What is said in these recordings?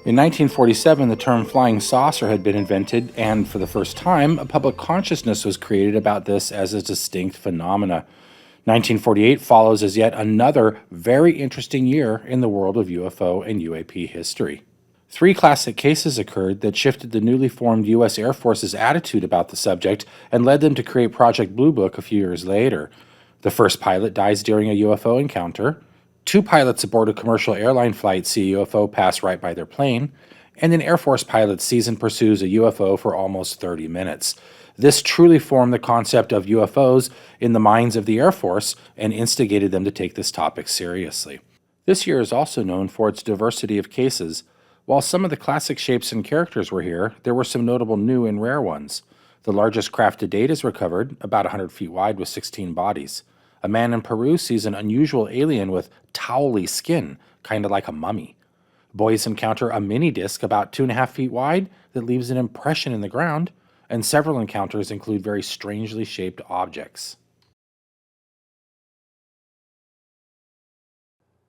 In 1947, the term flying saucer had been invented, and for the first time, a public consciousness was created about this as a distinct phenomena. 1948 follows as yet another very interesting year in the world of UFO and UAP history. 3 classic cases occurred that shifted the newly formed U.S. Air Force's attitude about the subject and led them to create Project Blue Book a few years later. The first pilot dies during a UFO encounter. 2 pilots aboard a commercial airline flight see a UFO pass right by their plane, and an Air Force pilot sees and pursues a UFO for almost 30 minutes. This truly formed the concept of UFOs in the minds of the Air Force and instigated them to take this topic seriously. This year is also known for its diversity of cases. While some of the classic shapes and characters were here, there were some notable new and rare ones. The largest craft to date is recovered, about 100 feet wide with 16 bodies. A man in Peru sees an unusual alien with towely skin, kind of like a mummy. Boys encounter a mini-disc about 2.5 feet wide that leaves an impression in the ground, and several encounters include very strangely shaped objects.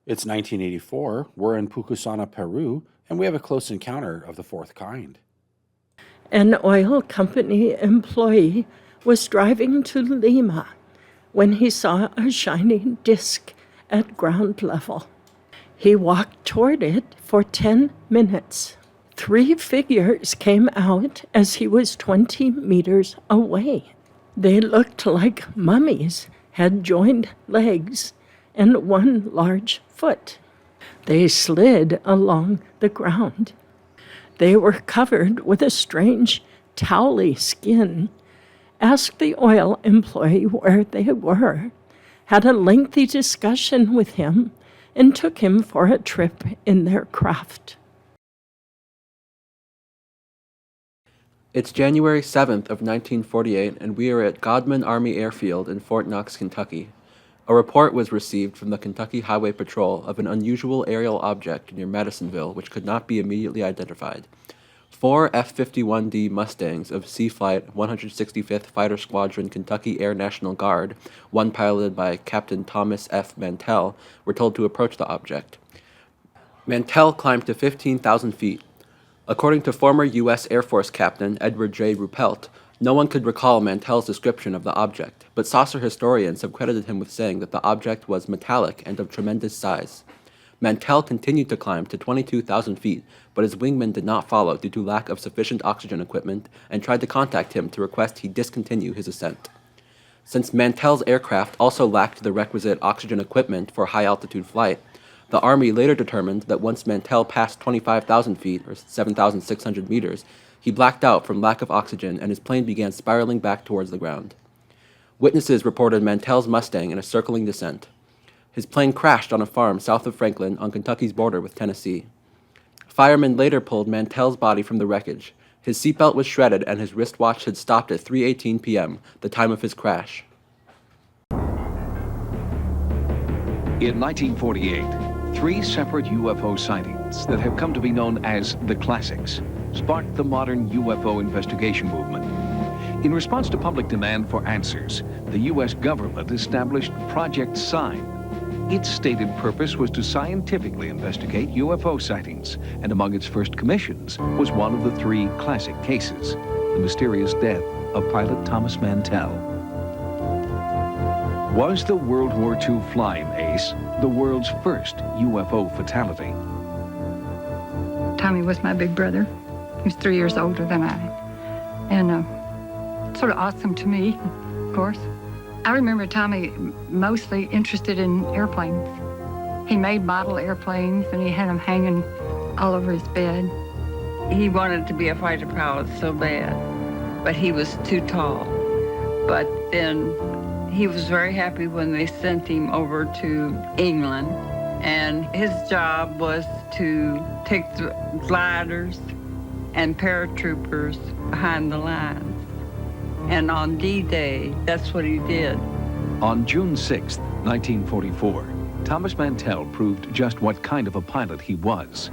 It's 1984, we're in Pucusana, Peru, and we have a close encounter of the fourth kind. An oil company employee was driving to Lima when he saw a shining disc at ground level. He walked toward it for 10 minutes. 3 figures came out as he was 20 meters away. They looked like mummies, had joined legs and 1 large foot. They slid along the ground. They were covered with a strange, towely skin. Asked the oil employee where they were, had a lengthy discussion with him, and took him for a trip in their craft. It's January 7th of 1948, and we are at Gorman Army Airfield in Fort Knox, Kentucky. A report was received from the Kentucky Highway Patrol of an unusual aerial object near Madisonville which could not be immediately identified. 4 F-51D Mustangs of Sea Flight 165th Fighter Squadron Kentucky Air National Guard, one piloted by Captain Thomas F. Mantell, were told to approach the object. Mantell climbed to 15,000 feet. According to former U.S. Air Force Captain Edward J. Ruppelt, no one could recall Mantell's description of the object, but saucer historians have credited him with saying that the object was metallic and of tremendous size. Mantell continued to climb to 22,000 feet, but his wingman did not follow due to lack of sufficient oxygen equipment and tried to contact him to request he discontinue his ascent. Since Mantell's aircraft also lacked the requisite oxygen equipment for high-altitude flight, the Army later determined that once Mantell passed 25,000 feet, or 7,600 meters, he blacked out from lack of oxygen and his plane began spiraling back towards the ground. Witnesses reported Mantell's Mustang in a circling descent. His plane crashed on a farm south of Franklin on Kentucky's border with Tennessee. Firemen later pulled Mantell's body from the wreckage. His seatbelt was shredded and his wristwatch had stopped at 3:18 p.m., the time of his crash. In 1948, 3 separate UFO sightings that have come to be known as the Classics sparked the modern UFO investigation movement. In response to public demand for answers, the U.S. government established Project Sign. Its stated purpose was to scientifically investigate UFO sightings, and among its first commissions was one of the 3 classic cases, the mysterious death of pilot Thomas Mantell. Was the World War II flying ace the world's first UFO fatality? Tommy was my big brother. He was 3 years older than I. And sort of awesome to me, of course. I remember Tommy mostly interested in airplanes. He made model airplanes and he had them hanging all over his bed. He wanted to be a fighter pilot so bad, but he was too tall. But then he was very happy when they sent him over to England, and his job was to take the gliders and paratroopers behind the lines. And on D-Day, that's what he did. On June 6, 1944, Thomas Mantell proved just what kind of a pilot he was.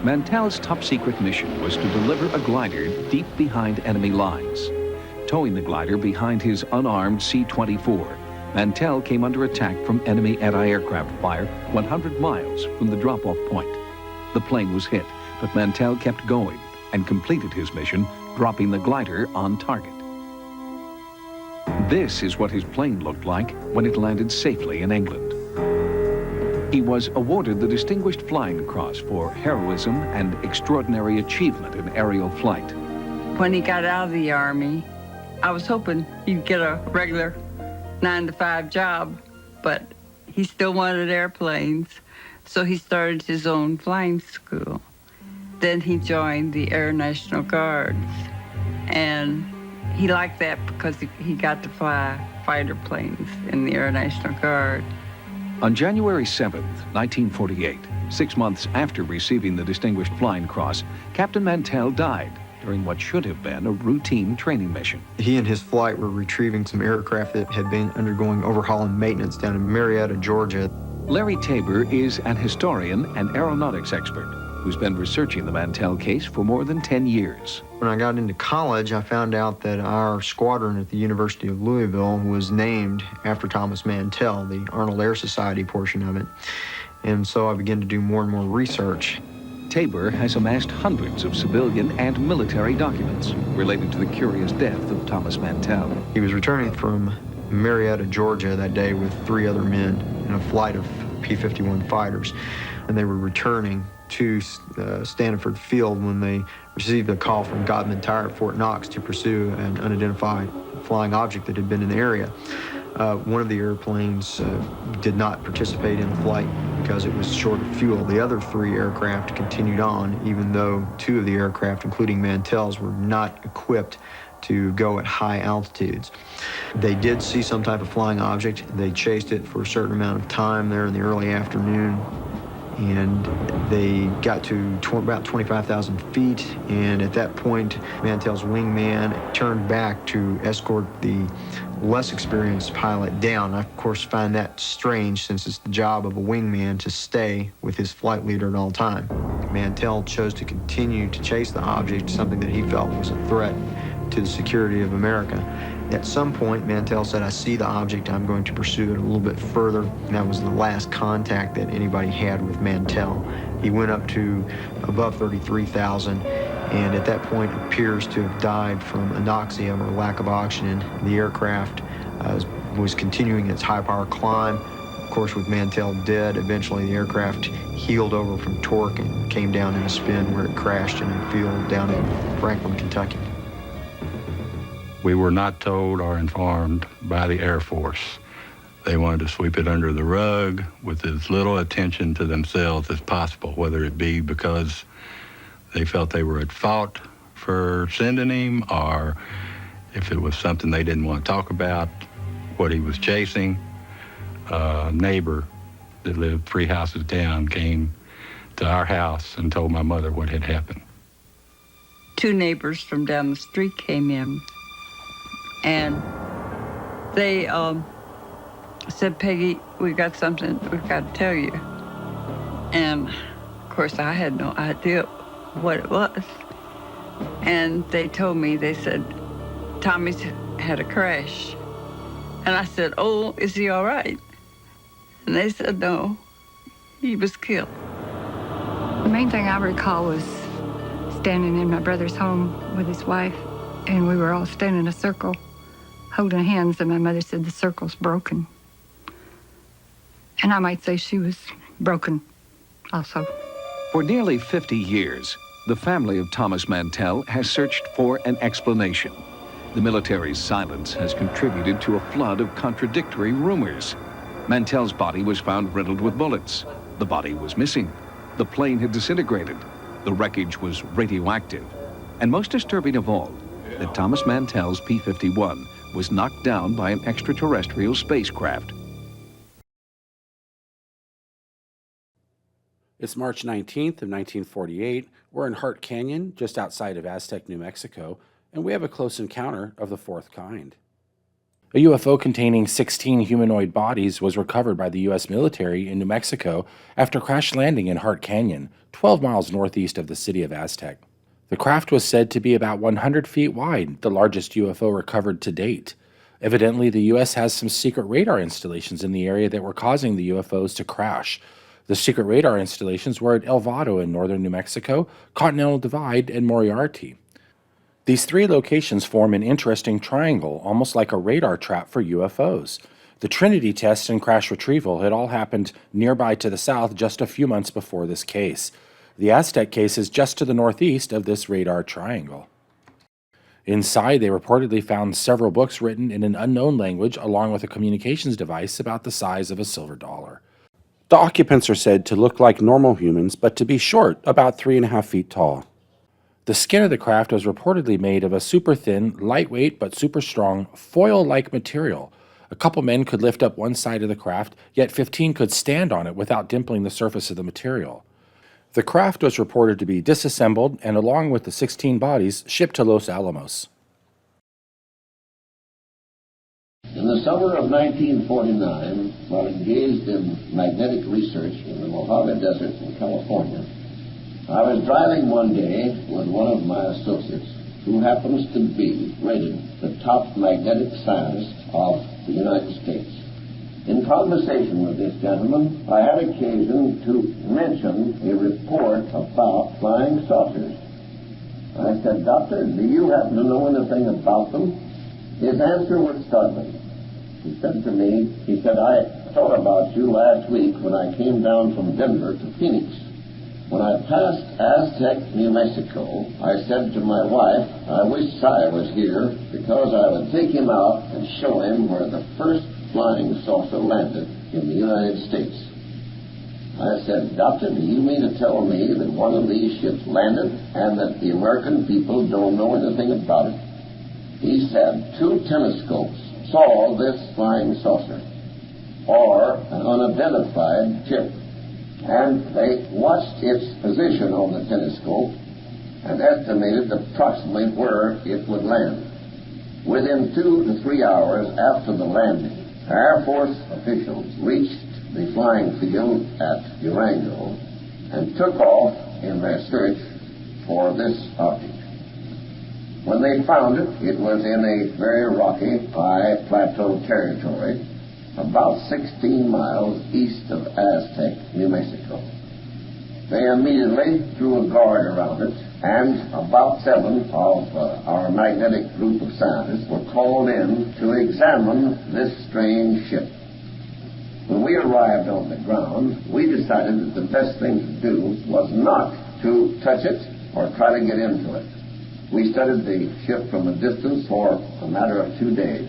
Mantell's top-secret mission was to deliver a glider deep behind enemy lines. Towing the glider behind his unarmed C-24, Mantell came under attack from enemy anti-aircraft fire 100 miles from the drop-off point. The plane was hit, but Mantell kept going and completed his mission, dropping the glider on target. This is what his plane looked like when it landed safely in England. He was awarded the Distinguished Flying Cross for heroism and extraordinary achievement in aerial flight. When he got out of the Army, I was hoping he'd get a regular 9-to-5 job, but he still wanted airplanes, so he started his own flying school. Then he joined the Air National Guards, and he liked that because he got to fly fighter planes in the Air National Guard. On January 7th, 1948, 6 months after receiving the Distinguished Flying Cross, Captain Mantell died during what should have been a routine training mission. He and his flight were retrieving some aircraft that had been undergoing overhaul and maintenance down in Marietta, Georgia. Larry Tabor is an historian and aeronautics expert who's been researching the Mantell case for more than 10 years. When I got into college, I found out that our squadron at the University of Louisville was named after Thomas Mantell, the Arnold Air Society portion of it. And so I began to do more and more research. Tabor has amassed hundreds of civilian and military documents related to the curious death of Thomas Mantell. He was returning from Marietta, Georgia that day with 3 other men in a flight of P-51 fighters. And they were returning to Stanford Field when they received a call from Gorman at Fort Knox to pursue an unidentified flying object that had been in the area. One of the airplanes did not participate in the flight because it was short of fuel. The other 3 aircraft continued on, even though 2 of the aircraft, including Mantell's, were not equipped to go at high altitudes. They did see some type of flying object. They chased it for a certain amount of time there in the early afternoon, and they got to about 25,000 feet, and at that point, Mantell's wingman turned back to escort the less experienced pilot down. I, of course, find that strange since it's the job of a wingman to stay with his flight leader at all time. Mantell chose to continue to chase the object, something that he felt was a threat to the security of America. At some point, Mantell said, "I see the object, I'm going to pursue it a little bit further." And that was the last contact that anybody had with Mantell. He went up to above 33,000, and at that point appears to have died from anoxia or lack of oxygen. The aircraft was continuing its high-power climb. Of course, with Mantell dead, eventually the aircraft heeled over from torque and came down in a spin where it crashed in a field down in Franklin, Kentucky. We were not told or informed by the Air Force. They wanted to sweep it under the rug with as little attention to themselves as possible, whether it be because they felt they were at fault for sending him, or if it was something they didn't want to talk about, what he was chasing. A neighbor that lived 3 houses down came to our house and told my mother what had happened. 2 neighbors from down the street came in, and they said, "Peggy, we got something we've got to tell you." And of course I had no idea what it was. And they told me, they said, "Tommy's had a crash." And I said, "Oh, is he all right?" And they said, "No, he was killed." The main thing I recall was standing in my brother's home with his wife, and we were all standing in a circle, holding hands, and my mother said, "The circle's broken." And I might say she was broken also. For nearly 50 years, the family of Thomas Mantell has searched for an explanation. The military's silence has contributed to a flood of contradictory rumors. Mantell's body was found riddled with bullets. The body was missing. The plane had disintegrated. The wreckage was radioactive. And most disturbing of all, that Thomas Mantell's P-51 was knocked down by an extraterrestrial spacecraft. It's March 19th of 1948. We're in Hart Canyon, just outside of Aztec, New Mexico, and we have a close encounter of the 4th kind. A UFO containing 16 humanoid bodies was recovered by the U.S. military in New Mexico after crash landing in Hart Canyon, 12 miles northeast of the city of Aztec. The craft was said to be about 100 feet wide, the largest UFO recovered to date. Evidently, the U.S. has some secret radar installations in the area that were causing the UFOs to crash. The secret radar installations were at El Vado in northern New Mexico, Continental Divide, and Moriarty. These three locations form an interesting triangle, almost like a radar trap for UFOs. The Trinity test and crash retrieval had all happened nearby to the south just a few months before this case. The Aztec case is just to the northeast of this radar triangle. Inside, they reportedly found several books written in an unknown language along with a communications device about the size of a silver dollar. The occupants are said to look like normal humans, but to be short, about 3.5 feet tall. The skin of the craft was reportedly made of a super thin, lightweight, but super strong, foil-like material. A couple men could lift up one side of the craft, yet 15 could stand on it without dimpling the surface of the material. The craft was reported to be disassembled and, along with the 16 bodies, shipped to Los Alamos. In the summer of 1949, while engaged in magnetic research in the Mojave Desert in California, I was driving one day with one of my associates who happens to be rated the top magnetic scientist of the United States. In conversation with this gentleman, I had occasion to mention a report about flying saucers. I said, "Doctor, do you happen to know anything about them?" His answer was startling. He said to me, "I thought about you last week when I came down from Denver to Phoenix. When I passed Aztec, New Mexico, I said to my wife, I wish Si was here because I would take him out and show him where the first flying saucer landed in the United States." I said, "Doctor, do you mean to tell me that one of these ships landed and that the American people don't know anything about it?" He said 2 telescopes saw this flying saucer, or an unidentified ship, and they watched its position on the telescope and estimated approximately where it would land. Within 2 to 3 hours after the landing, Air Force officials reached the flying field at Durango and took off in their search for this object. When they found it, it was in a very rocky, high plateau territory, about 16 miles east of Aztec, New Mexico. They immediately threw a guard around it, and about 7 of our magnetic group of scientists were called in to examine this strange ship. When we arrived on the ground, we decided that the best thing to do was not to touch it or try to get into it. We studied the ship from a distance for a matter of 2 days.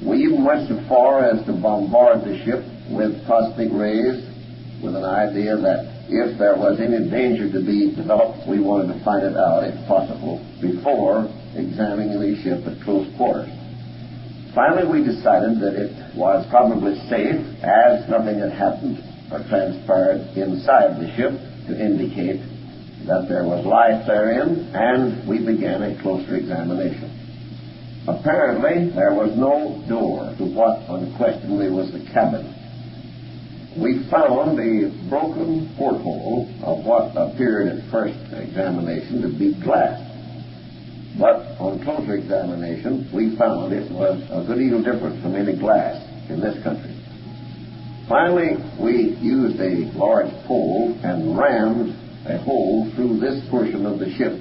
We even went so far as to bombard the ship with cosmic rays with an idea that if there was any danger to be developed, we wanted to find it out, if possible, before examining the ship at close quarters. Finally, we decided that it was probably safe, as nothing had happened or transpired inside the ship to indicate that there was life therein, and we began a closer examination. Apparently, there was no door to what unquestionably was the cabin. We found a broken porthole of what appeared at first examination to be glass. But on closer examination, we found it was a good deal different from any glass in this country. Finally, we used a large pole and rammed a hole through this portion of the ship.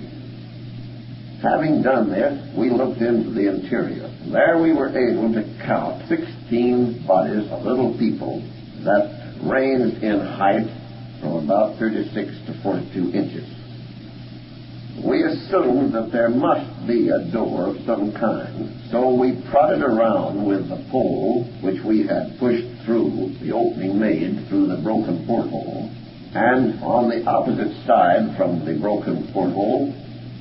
Having done this, we looked into the interior. There we were able to count 16 bodies of little people that ranged in height from about 36 to 42 inches. We assumed that there must be a door of some kind, so we prodded around with the pole which we had pushed through the opening made through the broken porthole, and on the opposite side from the broken porthole,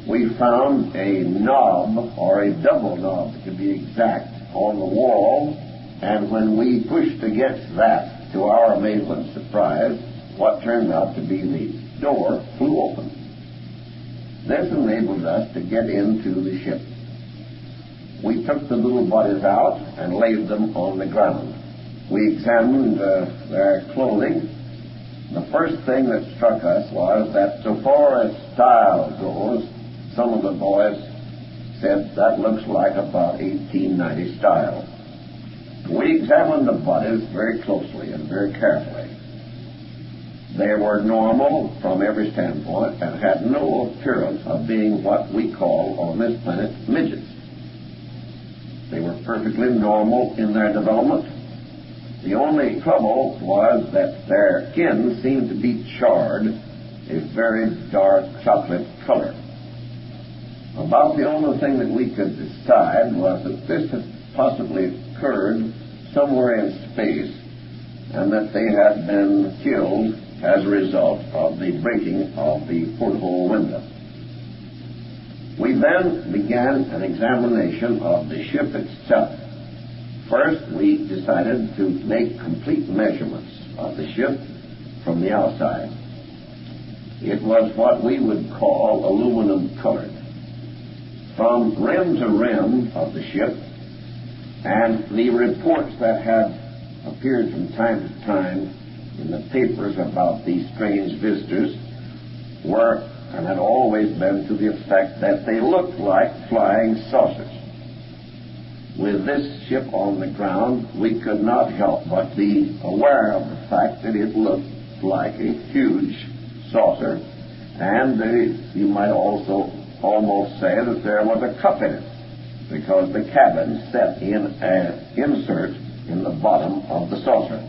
we found a knob, or a double knob to be exact, on the wall, and when we pushed against that, to our amazement and surprise, what turned out to be the door flew open. This enabled us to get into the ship. We took the little bodies out and laid them on the ground. We examined their clothing. The first thing that struck us was that so far as style goes, some of the boys said that looks like about 1890 style. We examined the bodies very closely and very carefully. They were normal from every standpoint and had no appearance of being what we call on this planet midgets. They were perfectly normal in their development. The only trouble was that their skin seemed to be charred a very dark chocolate color. About the only thing that we could decide was that this had possibly occurred somewhere in space and that they had been killed as a result of the breaking of the porthole window. We then began an examination of the ship itself. First, we decided to make complete measurements of the ship from the outside. It was what we would call aluminum colored. From rim to rim of the ship, and the reports that had appeared from time to time in the papers about these strange visitors were and had always been to the effect that they looked like flying saucers. With this ship on the ground, we could not help but be aware of the fact that it looked like a huge saucer, and you might also almost say that there was a cup in it, because the cabin set in an insert in the bottom of the saucer.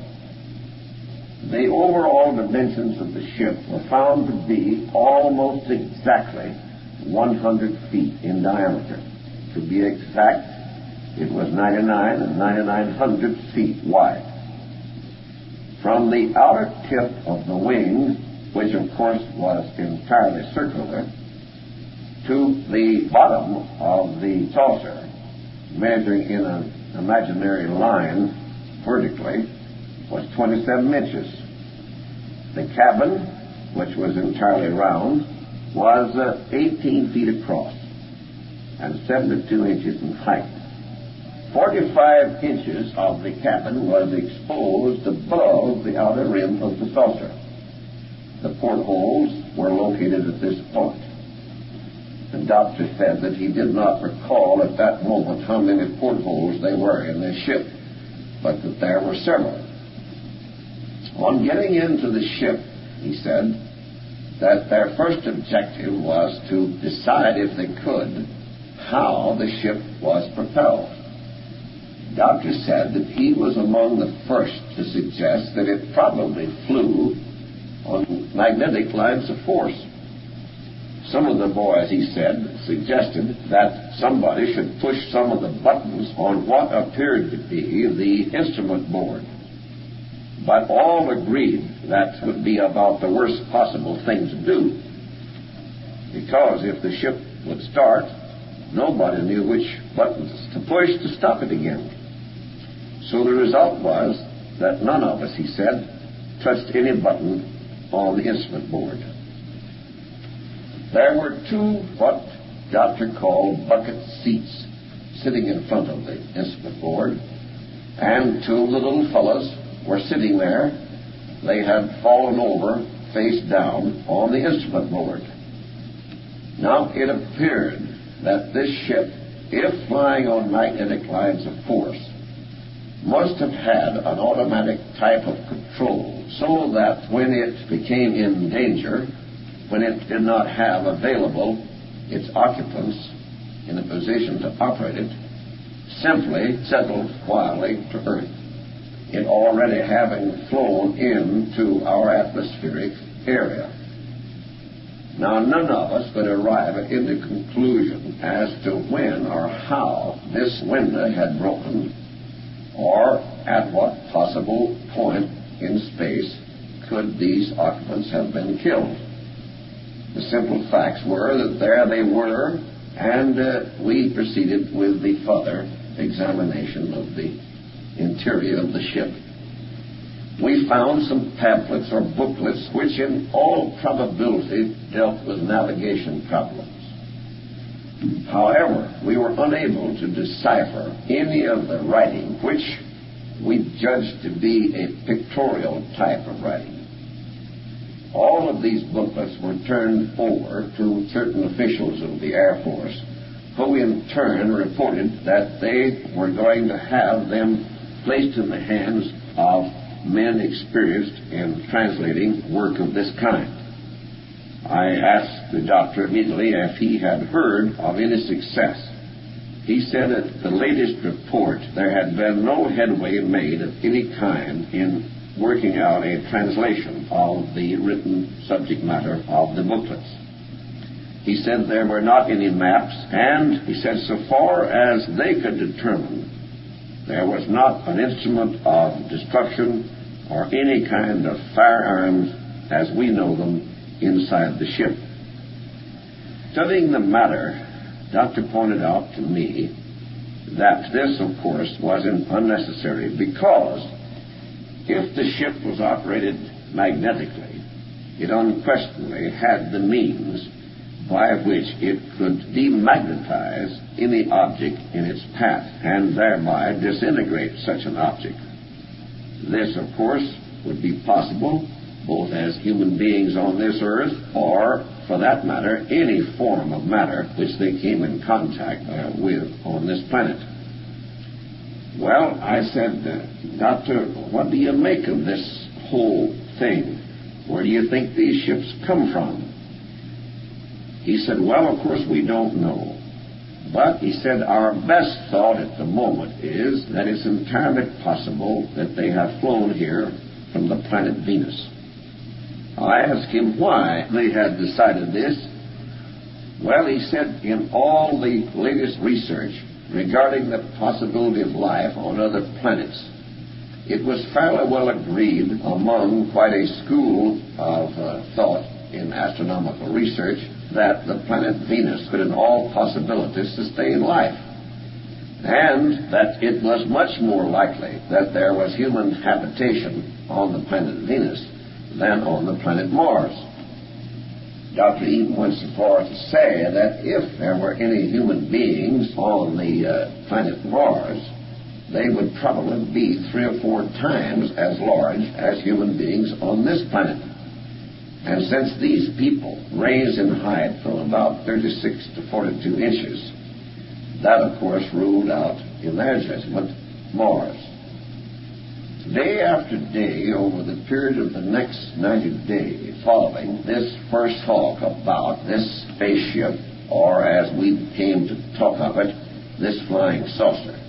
The overall dimensions of the ship were found to be almost exactly 100 feet in diameter. To be exact, it was 99 and 9,900 feet wide. From the outer tip of the wing, which of course was entirely circular, to the bottom of the saucer, measuring in an imaginary line vertically, was 27 inches. The cabin, which was entirely round, was 18 feet across and 72 inches in height. 45 inches of the cabin was exposed above the outer rim of the saucer. The portholes were located at this point. The doctor said that he did not recall at that moment how many portholes there were in the ship, but that there were several. On getting into the ship, he said that their first objective was to decide, if they could, how the ship was propelled. The doctor said that he was among the first to suggest that it probably flew on magnetic lines of force. Some of the boys, he said, suggested that somebody should push some of the buttons on what appeared to be the instrument board. But all agreed that would be about the worst possible thing to do, because if the ship would start, nobody knew which buttons to push to stop it again. So the result was that none of us, he said, touched any button on the instrument board. There were two what Doctor called bucket seats sitting in front of the instrument board, and two of the little fellows were sitting there. They had fallen over face down on the instrument board. Now it appeared that this ship, if flying on magnetic lines of force, must have had an automatic type of control, so that when it became in danger, when it did not have available its occupants in a position to operate it, simply settled quietly to Earth, it already having flown into our atmospheric area. Now, none of us could arrive at any conclusion as to when or how this window had broken, or at what possible point in space could these occupants have been killed. The simple facts were that there they were, and we proceeded with the further examination of the interior of the ship. We found some pamphlets or booklets which in all probability dealt with navigation problems. However, we were unable to decipher any of the writing which we judged to be a pictorial type of writing. All of these booklets were turned over to certain officials of the Air Force, who in turn reported that they were going to have them placed in the hands of men experienced in translating work of this kind. I asked the doctor immediately if he had heard of any success. He said at the latest report there had been no headway made of any kind in working out a translation of the written subject matter of the booklets. He said there were not any maps, and he said so far as they could determine, there was not an instrument of destruction or any kind of firearms as we know them inside the ship. Studying the matter, Doctor pointed out to me that this, of course, was unnecessary because if the ship was operated magnetically, it unquestionably had the means by which it could demagnetize any object in its path and thereby disintegrate such an object. This, of course, would be possible both as human beings on this earth or, for that matter, any form of matter which they came in contact with on this planet. Well, I said, Doctor, what do you make of this whole thing? Where do you think these ships come from? He said, well, of course, we don't know. But he said, our best thought at the moment is that it's entirely possible that they have flown here from the planet Venus. I asked him why they had decided this. Well, he said, in all the latest research regarding the possibility of life on other planets, it was fairly well agreed among quite a school of thought in astronomical research that the planet Venus could in all possibilities sustain life, and that it was much more likely that there was human habitation on the planet Venus than on the planet Mars. Dr. even went so far as to say that if there were any human beings on the planet Mars, they would probably be 3 or 4 times as large as human beings on this planet. And since these people range in height from about 36 to 42 inches, that, of course, ruled out, in their judgment, Mars. Day after day, over the period of the next 90 days following this first talk about this spaceship, or as we came to talk of it, this flying saucer,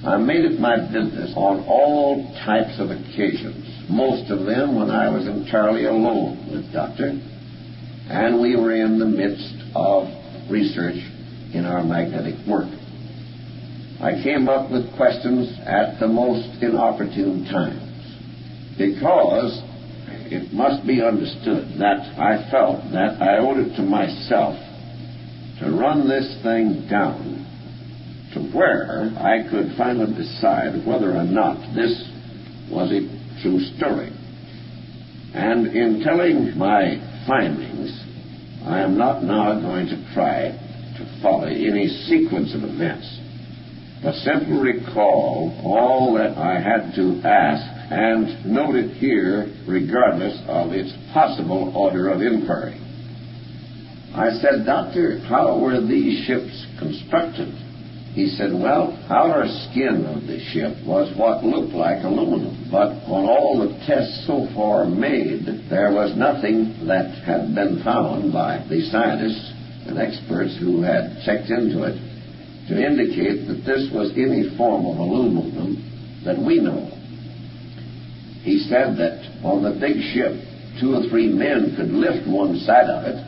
I made it my business on all types of occasions, most of them when I was entirely alone with Doctor, and we were in the midst of research in our magnetic work. I came up with questions at the most inopportune times, because it must be understood that I felt that I owed it to myself to run this thing down to where I could finally decide whether or not this was a true story. And in telling my findings, I am not now going to try to follow any sequence of events, but simply recall all that I had to ask and note it here regardless of its possible order of inquiry. I said, Doctor, how were these ships constructed? He said, well, outer skin of the ship was what looked like aluminum, but on all the tests so far made, there was nothing that had been found by the scientists and experts who had checked into it to indicate that this was any form of aluminum that we know. He said that on the big ship, 2 or 3 men could lift one side of it,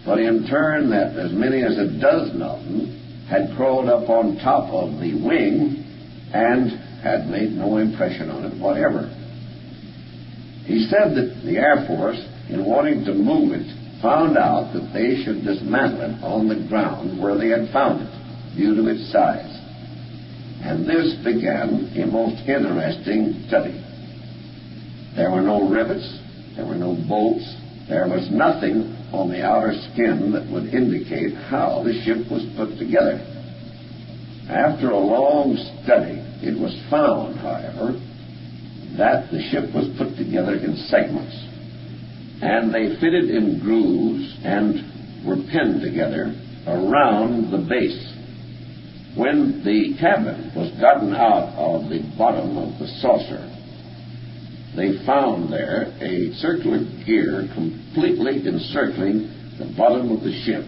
but in turn that as many as a dozen of them had crawled up on top of the wing and had made no impression on it whatever. He said that the Air Force, in wanting to move it, found out that they should dismantle it on the ground where they had found it, due to its size. And this began a most interesting study. There were no rivets, there were no bolts, there was nothing on the outer skin that would indicate how the ship was put together. After a long study, it was found, however, that the ship was put together in segments, and they fitted in grooves and were pinned together around the base. When the cabin was gotten out of the bottom of the saucer, they found there a circular gear completely encircling the bottom of the ship.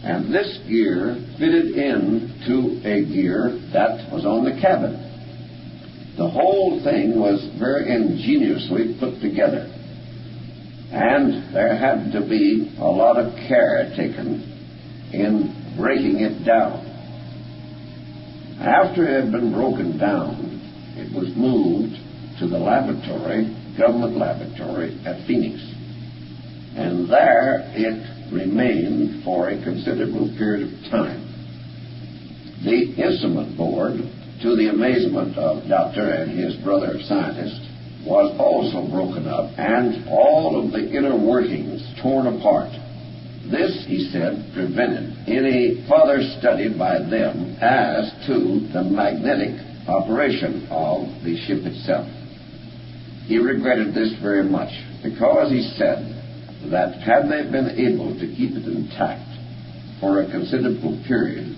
And this gear fitted into a gear that was on the cabin. The whole thing was very ingeniously put together. And there had to be a lot of care taken in breaking it down. After it had been broken down, it was moved to the laboratory, government laboratory at Phoenix. And there it remained for a considerable period of time. The instrument board, to the amazement of Doctor and his brother scientists, was also broken up and all of the inner workings torn apart. This, he said, prevented any further study by them as to the magnetic operation of the ship itself. He regretted this very much because he said that had they been able to keep it intact for a considerable period,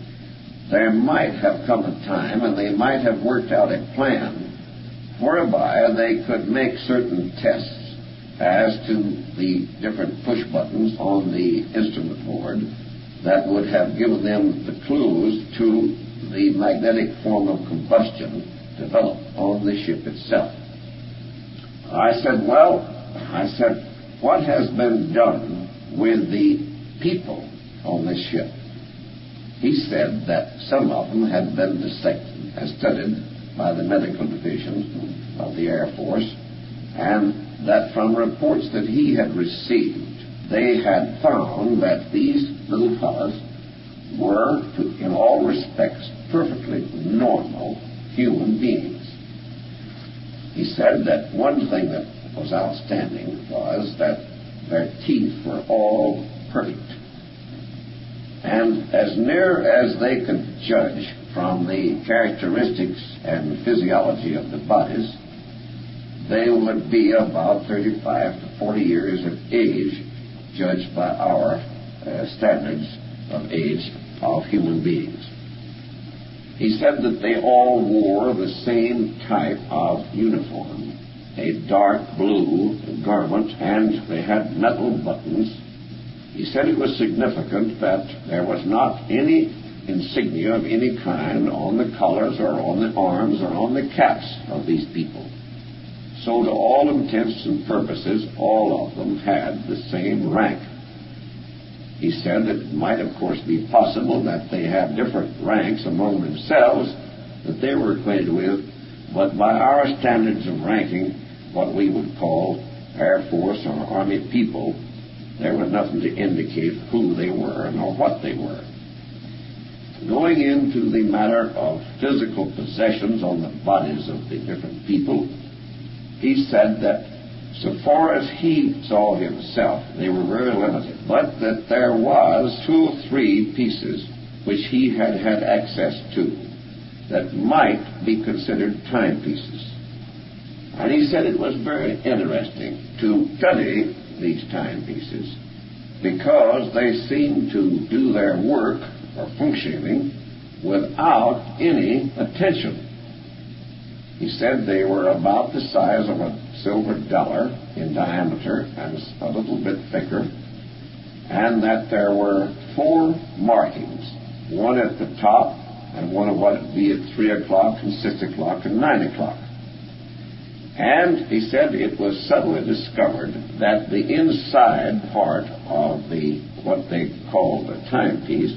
there might have come a time and they might have worked out a plan whereby they could make certain tests as to the different push buttons on the instrument board that would have given them the clues to the magnetic form of combustion developed on the ship itself. I said, what has been done with the people on this ship? He said that some of them had been dissected and studied by the medical division of the Air Force, and that from reports that he had received, they had found that these little fellas were, in all respects, perfectly normal human beings. He said that one thing that was outstanding was that their teeth were all perfect. And as near as they could judge from the characteristics and physiology of the bodies, they would be about 35 to 40 years of age, judged by our standards of age of human beings. He said that they all wore the same type of uniform, a dark blue garment, and they had metal buttons. He said it was significant that there was not any insignia of any kind on the collars or on the arms or on the caps of these people. So to all intents and purposes, all of them had the same rank. He said that it might, of course, be possible that they had different ranks among themselves that they were acquainted with, but by our standards of ranking, what we would call Air Force or Army people, there was nothing to indicate who they were nor what they were. Going into the matter of physical possessions on the bodies of the different people, he said that so far as he saw himself, they were very limited, but that there was 2 or 3 pieces which he had had access to that might be considered timepieces. And he said it was very interesting to study these timepieces because they seemed to do their work or functioning without any attention. He said they were about the size of a silver dollar in diameter and a little bit thicker, and that there were 4 markings, one at the top and one of what would be at 3 o'clock and 6 o'clock and 9 o'clock. And he said it was suddenly discovered that the inside part of what they called the timepiece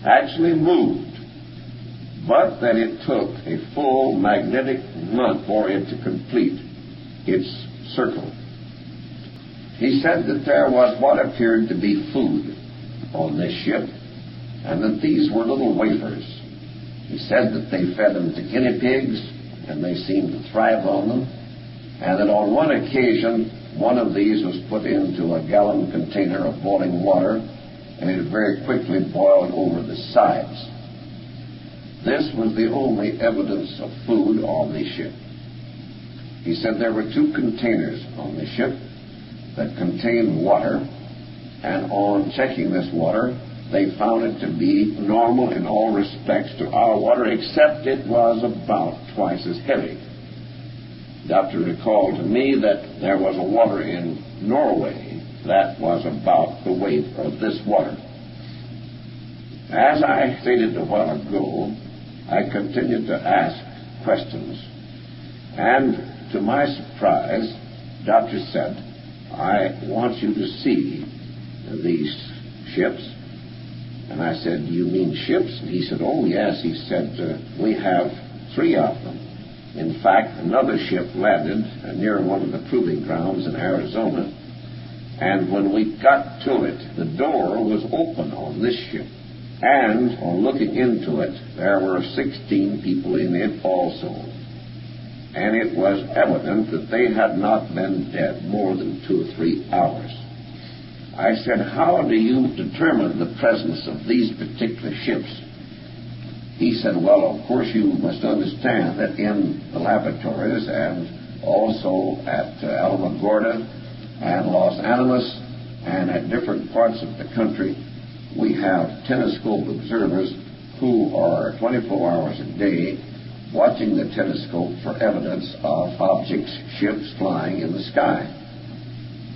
actually moved, but that it took a full magnetic month for it to complete its circle. He said that there was what appeared to be food on this ship, and that these were little wafers. He said that they fed them to guinea pigs, and they seemed to thrive on them, and that on one occasion, one of these was put into a gallon container of boiling water, and it very quickly boiled over the sides. This was the only evidence of food on the ship. He said there were 2 containers on the ship that contained water, and on checking this water, they found it to be normal in all respects to our water, except it was about twice as heavy. Doctor recalled to me that there was a water in Norway that was about the weight of this water. As I stated a while ago, I continued to ask questions, and to my surprise, Doctor said, "I want you to see these ships." And I said, "You mean ships?" And he said, "Oh, yes." He said, "We have 3 of them. In fact, another ship landed near one of the proving grounds in Arizona, and when we got to it, the door was open on this ship. And on looking into it, there were 16 people in it also. And it was evident that they had not been dead more than 2 or 3 hours." I said, "How do you determine the presence of these particular ships?" He said, "Well, of course you must understand that in the laboratories and also at Alamogordo and Los Alamos and at different parts of the country, we have telescope observers who are 24 hours a day watching the telescope for evidence of objects, ships flying in the sky.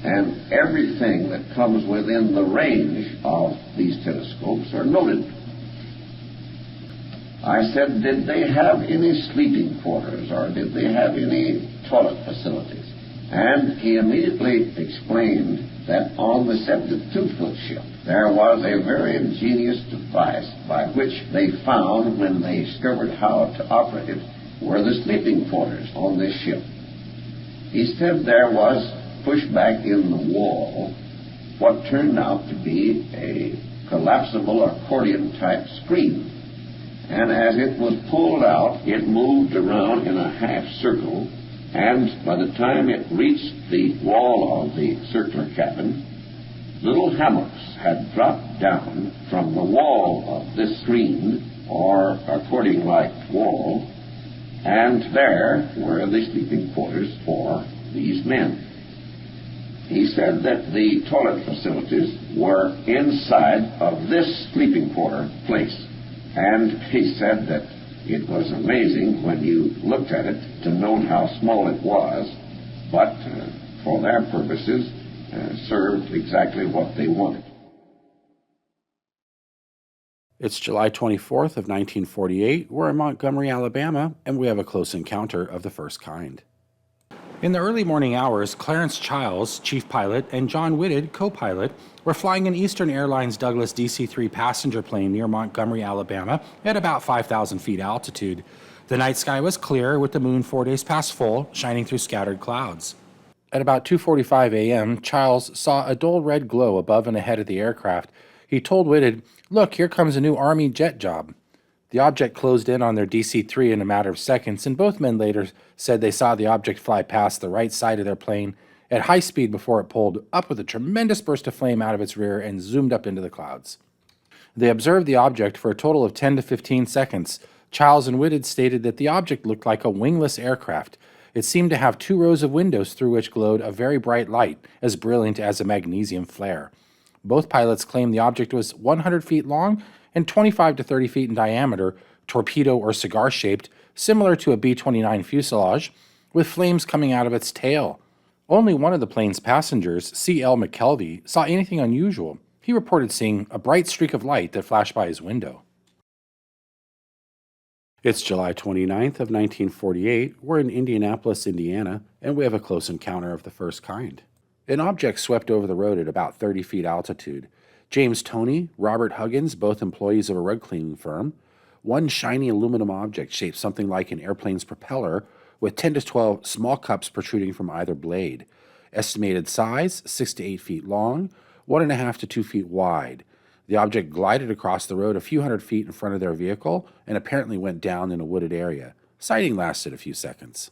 And everything that comes within the range of these telescopes are noted." I said, "Did they have any sleeping quarters or did they have any toilet facilities?" And he immediately explained that on the 72-foot ship, there was a very ingenious device by which they found, when they discovered how to operate it, were the sleeping quarters on this ship. He said there was pushed back in the wall what turned out to be a collapsible accordion-type screen. And as it was pulled out, it moved around in a half circle, and by the time it reached the wall of the circular cabin, little hammocks had dropped down from the wall of this screen, or accordion-like wall, and there were the sleeping quarters for these men. He said that the toilet facilities were inside of this sleeping quarter place. And he said that it was amazing when you looked at it to note how small it was, but for their purposes served exactly what they wanted. It's July 24th of 1948. We're in Montgomery, Alabama, and we have a close encounter of the first kind. In the early morning hours, Clarence Childs, chief pilot, and John Whitted, co-pilot, were flying an Eastern Airlines Douglas DC-3 passenger plane near Montgomery, Alabama, at about 5,000 feet altitude. The night sky was clear, with the moon 4 days past full, shining through scattered clouds. At about 2:45 a.m., Childs saw a dull red glow above and ahead of the aircraft. He told Whitted, "Look, here comes a new Army jet job." The object closed in on their DC-3 in a matter of seconds, and both men later said they saw the object fly past the right side of their plane at high speed before it pulled up with a tremendous burst of flame out of its rear and zoomed up into the clouds. They observed the object for a total of 10 to 15 seconds. Childs and Whitted stated that the object looked like a wingless aircraft. It seemed to have 2 rows of windows through which glowed a very bright light, as brilliant as a magnesium flare. Both pilots claimed the object was 100 feet long and 25 to 30 feet in diameter, torpedo or cigar-shaped, similar to a B-29 fuselage, with flames coming out of its tail. Only one of the plane's passengers, C.L. McKelvey, saw anything unusual. He reported seeing a bright streak of light that flashed by his window. It's July 29th of 1948. We're in Indianapolis, Indiana, and we have a close encounter of the first kind. An object swept over the road at about 30 feet altitude. James Toney, Robert Huggins, both employees of a rug cleaning firm. One shiny aluminum object shaped something like an airplane's propeller, with 10 to 12 small cups protruding from either blade. Estimated size, 6 to 8 feet long, 1.5 to 2 feet wide. The object glided across the road a few hundred feet in front of their vehicle and apparently went down in a wooded area. Sighting lasted a few seconds.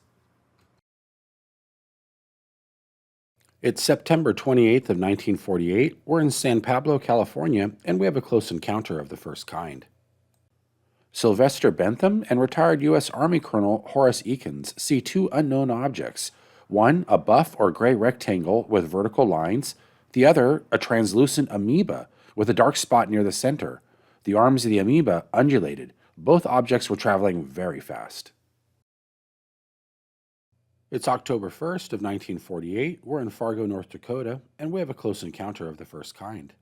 It's September 28th of 1948. We're in San Pablo, California, and we have a close encounter of the first kind. Sylvester Bentham and retired U.S. Army Colonel Horace Eakins see 2 unknown objects. One, a buff or gray rectangle with vertical lines. The other, a translucent amoeba with a dark spot near the center. The arms of the amoeba undulated. Both objects were traveling very fast. It's October 1st of 1948. We're in Fargo, North Dakota, and we have a close encounter of the first kind.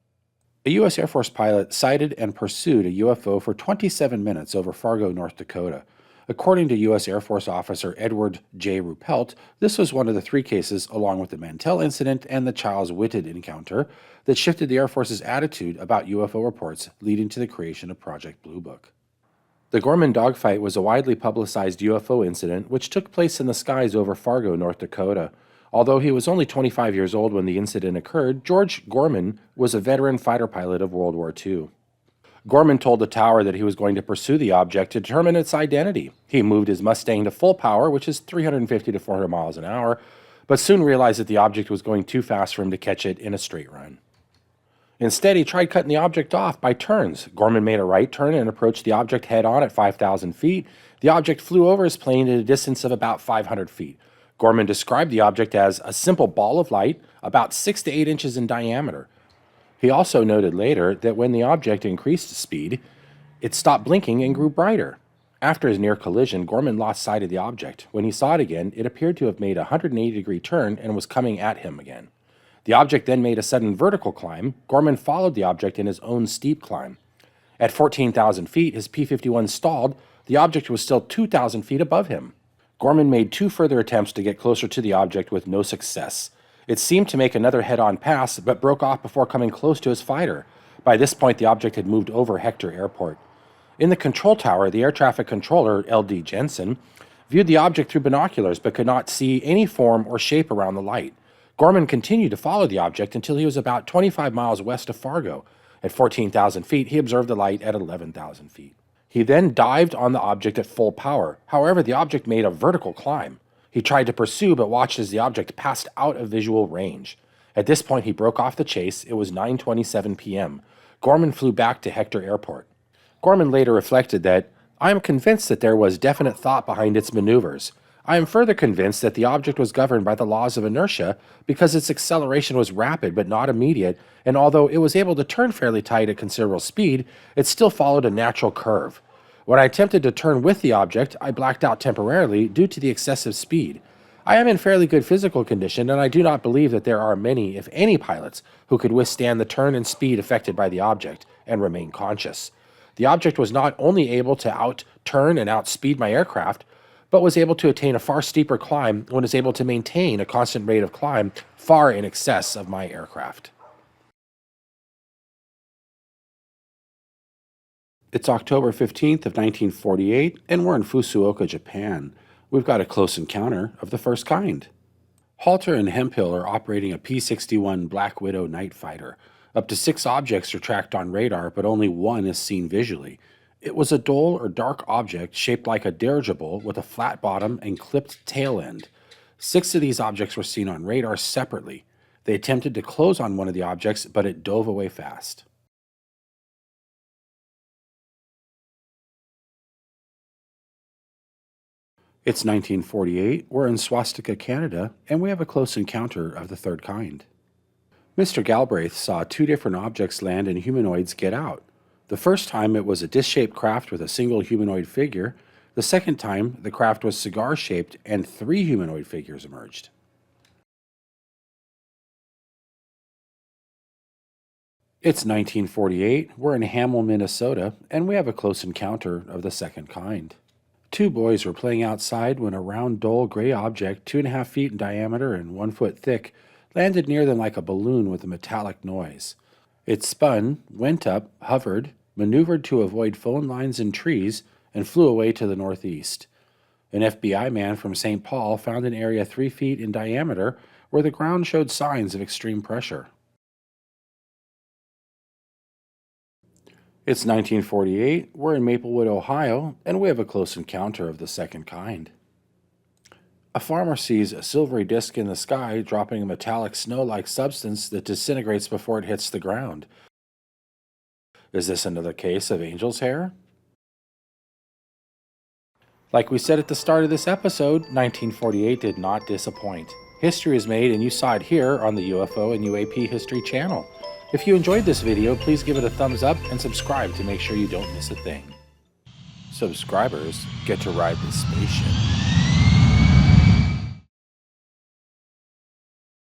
A U.S. Air Force pilot sighted and pursued a UFO for 27 minutes over Fargo, North Dakota. According to U.S. Air Force officer Edward J. Ruppelt, this was one of the three cases, along with the Mantell incident and the Charles Whitted encounter, that shifted the Air Force's attitude about UFO reports, leading to the creation of Project Blue Book. The Gorman dogfight was a widely publicized UFO incident which took place in the skies over Fargo, North Dakota. Although he was only 25 years old when the incident occurred, George Gorman was a veteran fighter pilot of World War II. Gorman told the tower that he was going to pursue the object to determine its identity. He moved his Mustang to full power, which is 350 to 400 miles an hour, but soon realized that the object was going too fast for him to catch it in a straight run. Instead, he tried cutting the object off by turns. Gorman made a right turn and approached the object head-on at 5,000 feet. The object flew over his plane at a distance of about 500 feet. Gorman described the object as a simple ball of light, about 6 to 8 inches in diameter. He also noted later that when the object increased speed, it stopped blinking and grew brighter. After his near collision, Gorman lost sight of the object. When he saw it again, it appeared to have made a 180-degree turn and was coming at him again. The object then made a sudden vertical climb. Gorman followed the object in his own steep climb. At 14,000 feet, his P-51 stalled. The object was still 2,000 feet above him. Gorman made 2 further attempts to get closer to the object with no success. It seemed to make another head-on pass, but broke off before coming close to his fighter. By this point, the object had moved over Hector Airport. In the control tower, the air traffic controller, L.D. Jensen, viewed the object through binoculars but could not see any form or shape around the light. Gorman continued to follow the object until he was about 25 miles west of Fargo. At 14,000 feet, he observed the light at 11,000 feet. He then dived on the object at full power. However, the object made a vertical climb. He tried to pursue, but watched as the object passed out of visual range. At this point, he broke off the chase. It was 9:27 p.m. Gorman flew back to Hector Airport. Gorman later reflected that, "I am convinced that there was definite thought behind its maneuvers. I am further convinced that the object was governed by the laws of inertia because its acceleration was rapid but not immediate, and although it was able to turn fairly tight at considerable speed, it still followed a natural curve. When I attempted to turn with the object, I blacked out temporarily due to the excessive speed. I am in fairly good physical condition, and I do not believe that there are many, if any, pilots who could withstand the turn and speed affected by the object and remain conscious. The object was not only able to out-turn and outspeed my aircraft, but was able to attain a far steeper climb when it was able to maintain a constant rate of climb far in excess of my aircraft." It's October 15th of 1948, and we're in Fusuoka, Japan. We've got a close encounter of the first kind. Halter and Hemphill are operating a P-61 Black Widow night fighter. Up to 6 objects are tracked on radar, but only one is seen visually. It was a dull or dark object shaped like a dirigible with a flat bottom and clipped tail end. 6 of these objects were seen on radar separately. They attempted to close on one of the objects, but it dove away fast. It's 1948, we're in Swastika, Canada, and we have a close encounter of the third kind. Mr. Galbraith saw 2 different objects land and humanoids get out. The first time it was a disc-shaped craft with a single humanoid figure. The second time, the craft was cigar-shaped and 3 humanoid figures emerged. It's 1948, we're in Hamel, Minnesota, and we have a close encounter of the second kind. 2 boys were playing outside when a round, dull gray object, 2.5 feet in diameter and 1 foot thick, landed near them like a balloon with a metallic noise. It spun, went up, hovered, maneuvered to avoid phone lines and trees, and flew away to the northeast. An FBI man from St. Paul found an area 3 feet in diameter where the ground showed signs of extreme pressure. It's 1948, we're in Maplewood, Ohio, and we have a close encounter of the second kind. A farmer sees a silvery disk in the sky dropping a metallic snow-like substance that disintegrates before it hits the ground. Is this another case of angel's hair? Like we said at the start of this episode, 1948 did not disappoint. History is made, and you saw it here on the UFO and UAP History channel. If you enjoyed this video, please give it a thumbs up and subscribe to make sure you don't miss a thing. Subscribers get to ride the spaceship.